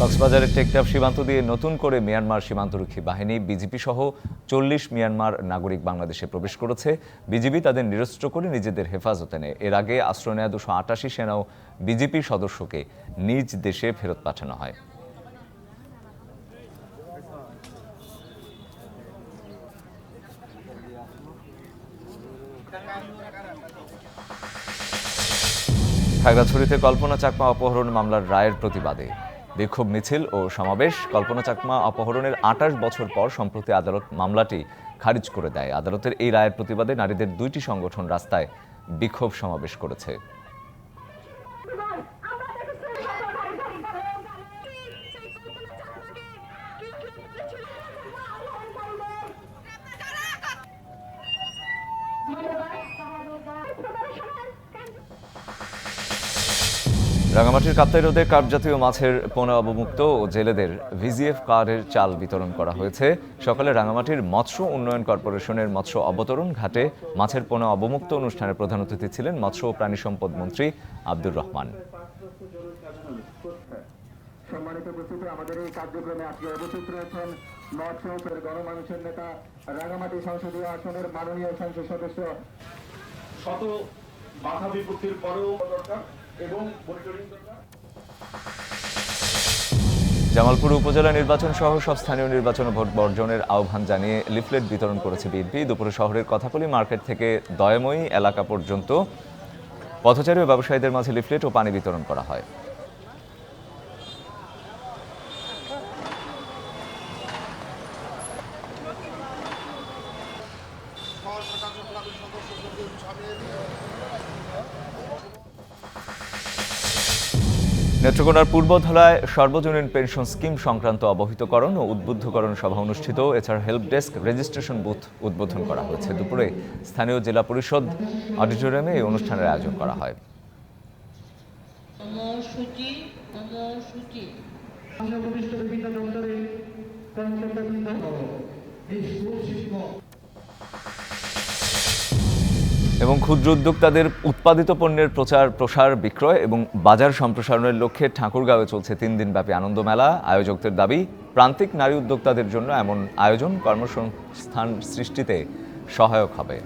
কক্সবাজারের টেকনাফ সীমান্ত দিয়ে নতুন করে মিয়ানমার সীমান্তরক্ষী বাহিনী বিজিপি সহ ৪০ মিয়ানমার নাগরিক বাংলাদেশে প্রবেশ করেছে। বিজিবি তাদের নিরস্ত্র করে নিজেদের হেফাজতে নেয়। এর আগে আশ্রয় নেওয়া ২৮৮ সেনা ও বিজিপি সদস্যকে নিজ দেশে ফেরত পাঠানো হয়। খাগড়াছড়িতে কল্পনা চাকমা অপহরণ মামলার রায়ের প্রতিবাদে বিক্ষোভ মিছিল ও সমাবেশ। কল্পনা চাকমা অপহরণের ২৮ বছর পর সম্প্রতি আদালত মামলাটি খারিজ করে দেয়। আদালতের এই রায়ের প্রতিবাদে নারীদের ২টি সংগঠন রাস্তায় বিক্ষোভ সমাবেশ করেছে। রাঙামাটির কাপ্তাই রোদে কার্প জাতীয় মাছের পোনা অবমুক্ত ও জেলেদের ভিজিএফ কার্ডের চাল বিতরণ করা হয়েছে। সকালে রাঙামাটির মৎস্য উন্নয়ন কর্পোরেশনের মৎস্য অবতরণ ঘাটে মাছের পোনা অবমুক্ত অনুষ্ঠানে প্রধান অতিথি ছিলেন মৎস্য ও প্রাণী সম্পদ মন্ত্রী আব্দুর রহমান। সম্মানিত উপস্থিতি, আমাদের এই কার্যক্রমে আজকে উপস্থিত রয়েছেন মৎস্য গণমানুষের নেতা, রাঙামাটি সংসদীয় আসনের মাননীয় সংসদ সদস্য। শত বাধা বিপত্তির পরেও দরকার এবং জামালপুর উপজেলা নির্বাচন সহ সব স্থানীয় নির্বাচনে ভোট বর্জনের আহ্বান জানিয়ে লিফলেট বিতরণ করেছে বিএনপি। দুপুরে শহরের কথাকলি মার্কেট থেকে দয়াময়ী এলাকা পর্যন্ত পথচারী ও ব্যবসায়ীদের মাঝে লিফলেট ও পানি বিতরণ করা হয়। নেত্রকোনার পূর্বধলায় সর্বজনীন পেনশন স্কিম সংক্রান্ত অবহিতকরণ ও উদ্বুদ্ধকরণ সভা অনুষ্ঠিত। এছাড়া হেল্প ডেস্ক রেজিস্ট্রেশন বুথ উদ্বোধন করা হয়েছে। দুপুরে স্থানীয় জেলা পরিষদ অডিটোরিয়ামে এই অনুষ্ঠানের আয়োজন করা হয়। এবং ক্ষুদ্র উদ্যোক্তাদের উৎপাদিত পণ্যের প্রচার প্রসার বিক্রয় এবং বাজার সম্প্রসারণের লক্ষ্যে ঠাকুরগাঁওয়ে চলছে ৩ দিনব্যাপী আনন্দ মেলা। আয়োজকদের দাবি, প্রান্তিক নারী উদ্যোক্তাদের জন্য এমন আয়োজন কর্মসংস্থান সৃষ্টিতে সহায়ক হবে।